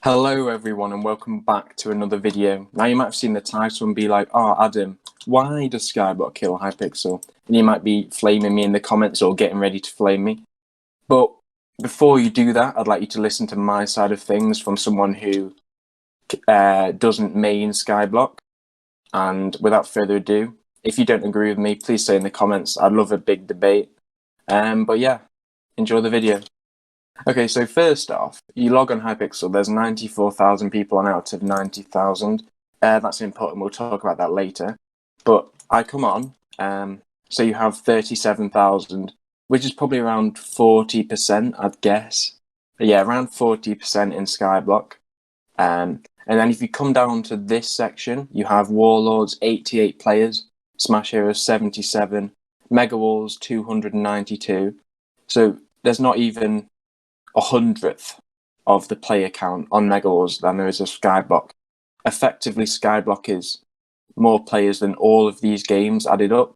Hello everyone and welcome back to another video. Now you might have seen the title and be like, oh Adam, why does Skyblock kill Hypixel? And you might be flaming me in the comments or getting ready to flame me. But before you do that, I'd like you to listen to my side of things from someone who doesn't main Skyblock. And without further ado, if you don't agree with me, please say in the comments. I'd love a big debate. But yeah, enjoy the video. Okay, so first off, you log on Hypixel, there's 94,000 people on out of 90,000. That's important, we'll talk about that later. But I come on, so you have 37,000, which is probably around 40%, I'd guess. But yeah, around 40% in Skyblock. And then if you come down to this section, you have Warlords, 88 players, Smash Heroes, 77, Mega Walls, 292. So there's not even 100th of the player count on Mega Wars than there is of Skyblock. Effectively, Skyblock is more players than all of these games added up.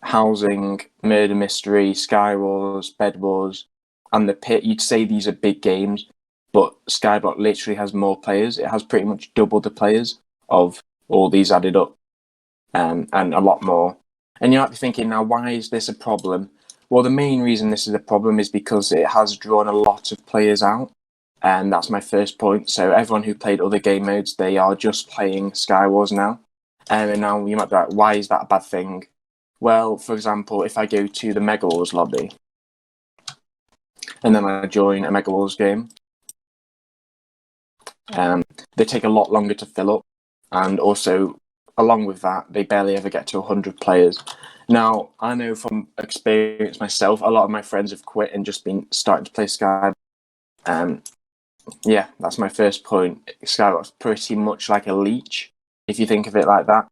Housing, Murder Mystery, Sky Wars, Bed Wars, and The Pit, you'd say these are big games, but Skyblock literally has more players. It has pretty much double the players of all these added up, and a lot more. And you might be thinking, now, why is this a problem? Well, the main reason this is a problem is because it has drawn a lot of players out, and that's my first point. So everyone who played other game modes, they are just playing Sky Wars now. And now you might be like, why is that a bad thing? Well, for example, if I go to the Mega Wars lobby, and then I join a Mega Wars game, they take a lot longer to fill up, and also, along with that, they barely ever get to 100 players. Now, I know from experience myself, a lot of my friends have quit and just been starting to play Sky. Yeah, that's my first point. Skyblock's pretty much like a leech, if you think of it like that.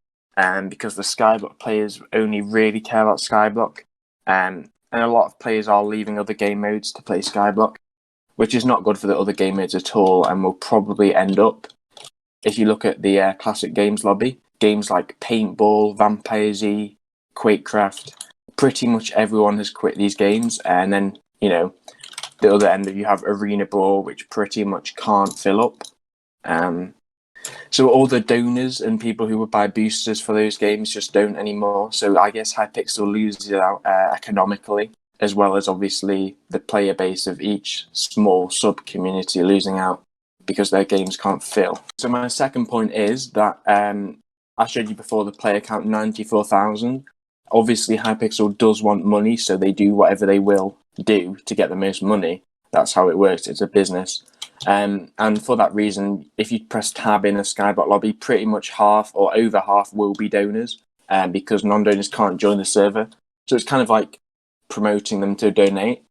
Because the Skyblock players only really care about Skyblock. And a lot of players are leaving other game modes to play Skyblock, which is not good for the other game modes at all, and will probably end up, if you look at the classic games lobby, games like Paintball, Vampire Z, Quakecraft, pretty much everyone has quit these games. And then, you know, the other end of you have Arena Brawl, which pretty much can't fill up. So all the donors and people who would buy boosters for those games just don't anymore. So I guess Hypixel loses out economically, as well as obviously the player base of each small sub-community losing out because their games can't fill. So my second point is that I showed you before the player count, 94,000. Obviously, Hypixel does want money, so they do whatever they will do to get the most money. That's how it works. It's a business. And for that reason, if you press tab in a Skyblock lobby, pretty much half or over half will be donors, because non-donors can't join the server. So it's kind of like promoting them to donate.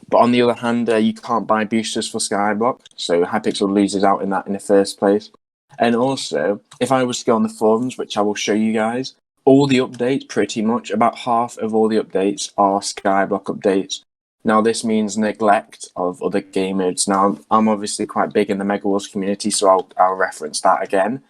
But on the other hand, you can't buy boosters for Skyblock, so Hypixel loses out in that in the first place. And also, if I was to go on the forums, which I will show you guys, all the updates, pretty much, about half of all the updates are Skyblock updates. Now, this means neglect of other game modes. Now, I'm obviously quite big in the Mega Wars community, so I'll reference that again.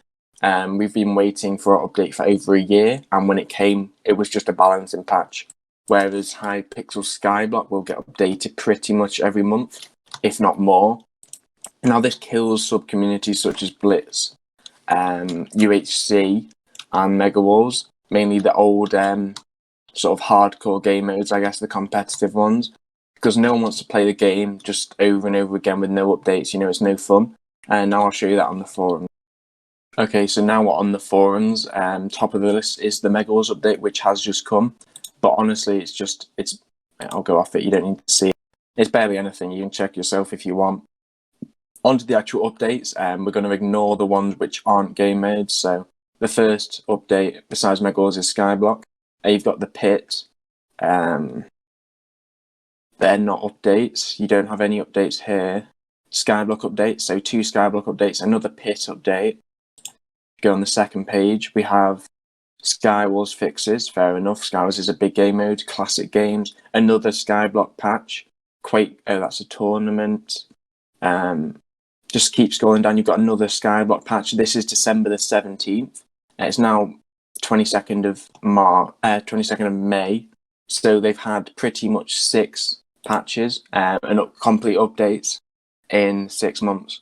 We've been waiting for an update for over a year, and when it came, it was just a balancing patch. Whereas Hypixel Skyblock will get updated pretty much every month, if not more. Now, this kills sub-communities such as Blitz, UHC, and Mega Wars, mainly the old sort of hardcore game modes, I guess, the competitive ones, because no one wants to play the game just over and over again with no updates. You know, it's no fun. And now I'll show you that on the forum. Okay, so now we're on the forums. Top of the list is the Mega Wars update, which has just come. But honestly, I'll go off it. You don't need to see it. It's barely anything. You can check yourself if you want. Onto the actual updates, we're going to ignore the ones which aren't game modes. So the first update, besides Mega Wars, is Skyblock. You've got the Pit. They're not updates. You don't have any updates here. Skyblock updates, so 2 Skyblock updates, another Pit update. Go on the second page, we have Sky Wars fixes. Fair enough. Sky Wars is a big game mode, classic games. Another Skyblock patch. That's a tournament. Just keep scrolling down. You've got another Skyblock patch. This is December the 17th. It's now 22nd of May. So they've had pretty much 6 patches and complete updates. in 6 months.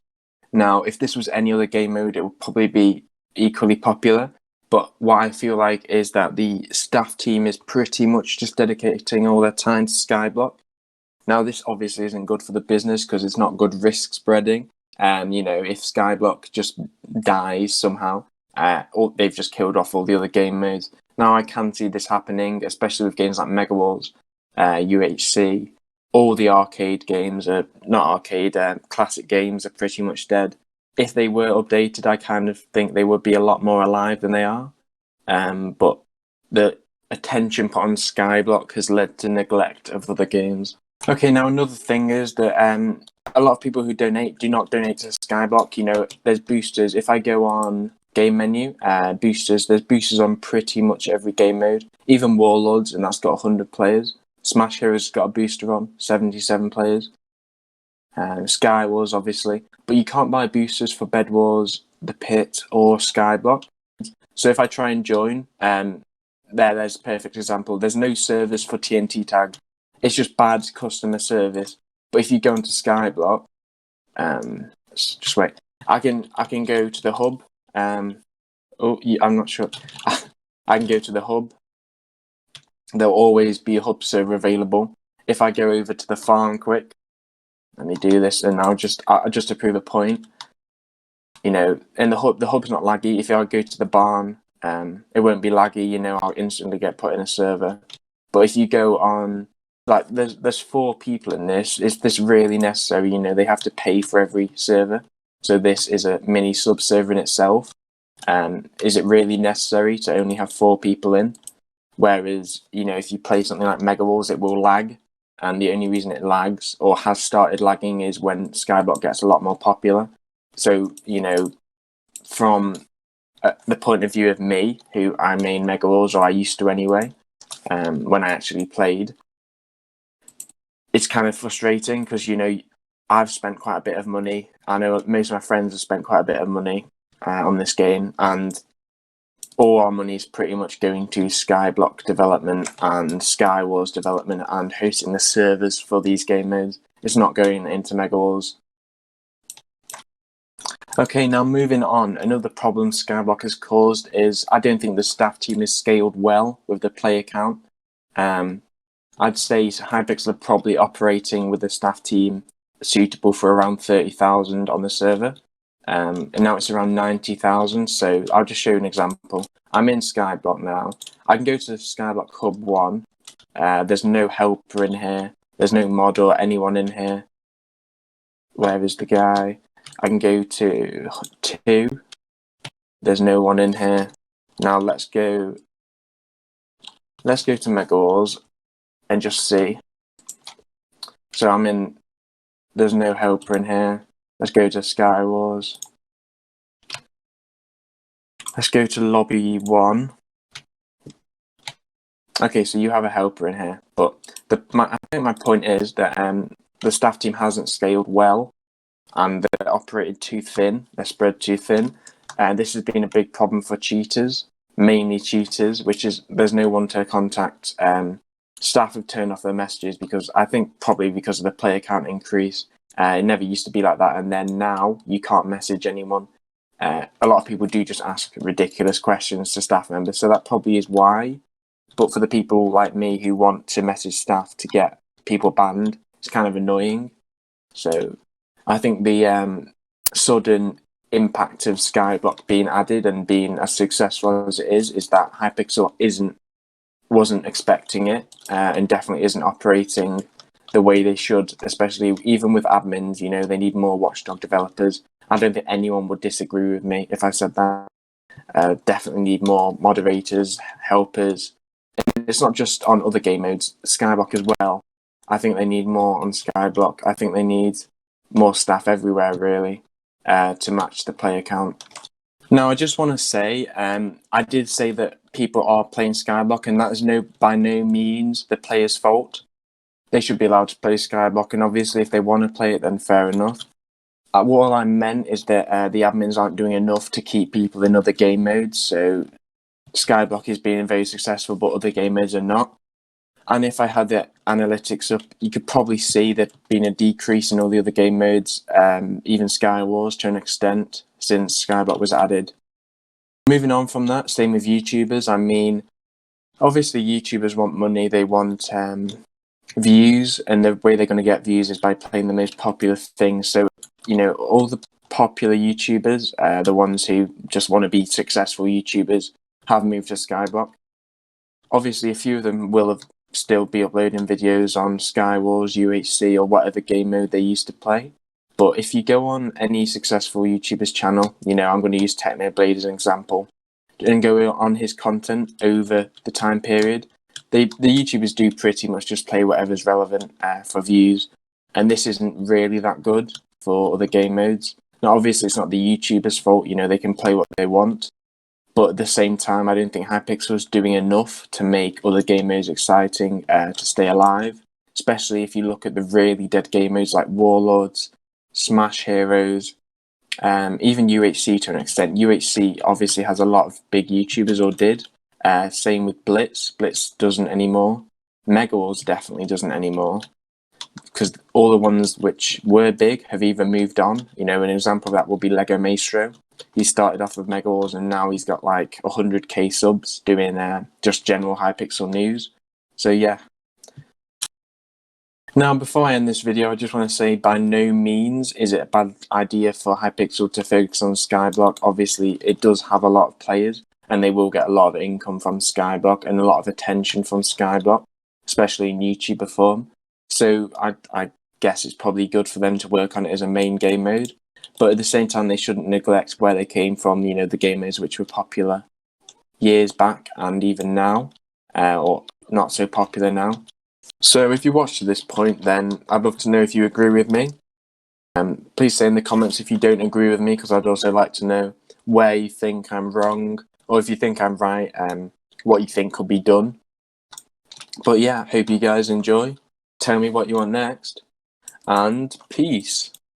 Now, if this was any other game mode, it would probably be equally popular. But what I feel like is that the staff team is pretty much just dedicating all their time to Skyblock. Now, this obviously isn't good for the business because it's not good risk spreading. You know, if Skyblock just dies somehow, or they've just killed off all the other game modes. Now, I can see this happening, especially with games like Mega Wars, UHC. All the arcade games are not arcade, classic games are pretty much dead. If they were updated, I kind of think they would be a lot more alive than they are. But the attention put on Skyblock has led to neglect of other games. Okay, now another thing is that a lot of people who donate do not donate to Skyblock. You know, there's boosters. If I go on game menu, boosters, there's boosters on pretty much every game mode. Even Warlords, and that's got 100 players. Smash Heroes got a booster on, 77 players. Sky Wars, obviously. But you can't buy boosters for Bed Wars, The Pit, or Skyblock. So if I try and join, there's a perfect example. There's no service for TNT tag. It's just bad customer service. But if you go into Skyblock, just wait. I can go to the hub. I'm not sure. I can go to the hub. There'll always be a hub server available. If I go over to the farm quick, let me do this, and I'll just to prove a point. You know, in the hub's not laggy. If I go to the barn, it won't be laggy. You know, I'll instantly get put in a server. But if you go on, like, there's 4 people in this. Is this really necessary? You know, they have to pay for every server. So this is a mini sub server in itself. Is it really necessary to only have 4 people in? Whereas, you know, if you play something like Mega Wars, it will lag. And the only reason it lags or has started lagging is when Skyblock gets a lot more popular. So, you know, from the point of view of me, who I main Mega Wars, or I used to anyway, when I actually played, it's kind of frustrating because, you know, I've spent quite a bit of money. I know most of my friends have spent quite a bit of money on this game, and all our money is pretty much going to Skyblock development and Sky Wars development and hosting the servers for these game modes. It's not going into Mega Wars. Okay, now moving on. Another problem Skyblock has caused is I don't think the staff team is scaled well with the player count. I'd say Hypixel are probably operating with a staff team suitable for around 30,000 on the server. And now it's around 90,000. So I'll just show you an example. I'm in Skyblock now. I can go to Skyblock Hub 1. There's no helper in here. There's no mod or anyone in here. Where is the guy? I can go to 2. There's no one in here. Now let's go to Mega Wars and just see. So I'm in. There's no helper in here. Let's go to Sky Wars. Let's go to Lobby 1. Okay, so you have a helper in here, but I think my point is that the staff team hasn't scaled well, and they're operated too thin. They're spread too thin, and this has been a big problem for cheaters, mainly cheaters, which is there's no one to contact. Staff have turned off their messages because I think probably because of the player count increase. It never used to be like that, and then now you can't message anyone. A lot of people do just ask ridiculous questions to staff members, so that probably is why. But for the people like me who want to message staff to get people banned, it's kind of annoying. So I think the sudden impact of Skyblock being added and being as successful as it is that Hypixel wasn't expecting it, and definitely isn't operating the way they should, especially even with admins. You know, they need more Watchdog developers. I don't think anyone would disagree with me if I said that. Definitely need more moderators, helpers. And it's not just on other game modes, Skyblock as well. I think they need more on Skyblock. I think they need more staff everywhere, really, to match the player count. Now, I just want to say, I did say that people are playing Skyblock, and that is by no means the player's fault. They should be allowed to play Skyblock, and obviously if they want to play it, then fair enough. What I meant is that the admins aren't doing enough to keep people in other game modes, so Skyblock is being very successful, but other game modes are not. And if I had the analytics up, you could probably see there been a decrease in all the other game modes, even Sky Wars to an extent, since Skyblock was added. Moving on from that, same with YouTubers. I mean, obviously YouTubers want money, they want views, and the way they're going to get views is by playing the most popular things. So, you know, all the popular YouTubers, the ones who just want to be successful YouTubers, have moved to Skyblock. Obviously, a few of them will have still be uploading videos on Sky Wars, UHC, or whatever game mode they used to play. But if you go on any successful YouTuber's channel, you know, I'm going to use Technoblade as an example, and go on his content over the time period, the YouTubers do pretty much just play whatever's relevant for views, and this isn't really that good for other game modes. Now, obviously, it's not the YouTuber's fault, you know, they can play what they want, but at the same time, I don't think Hypixel is doing enough to make other game modes exciting to stay alive, especially if you look at the really dead game modes like Warlords, Smash Heroes, even UHC to an extent. UHC obviously has a lot of big YouTubers, or did. Same with Blitz. Blitz doesn't anymore. Mega Wars definitely doesn't anymore, because all the ones which were big have either moved on. You know, an example of that will be Lego Maestro. He started off with Mega Wars, and now he's got like 100k subs doing just general Hypixel news. So yeah. Now, before I end this video, I just want to say by no means is it a bad idea for Hypixel to focus on Skyblock. Obviously, it does have a lot of players, and they will get a lot of income from Skyblock and a lot of attention from Skyblock, especially in YouTuber form. So I guess it's probably good for them to work on it as a main game mode. But at the same time, they shouldn't neglect where they came from, you know, the game modes which were popular years back and even now, or not so popular now. So if you watched to this point, then I'd love to know if you agree with me. Please say in the comments if you don't agree with me, because I'd also like to know where you think I'm wrong, or if you think I'm right, what you think could be done. But yeah, hope you guys enjoy. Tell me what you want next, and peace.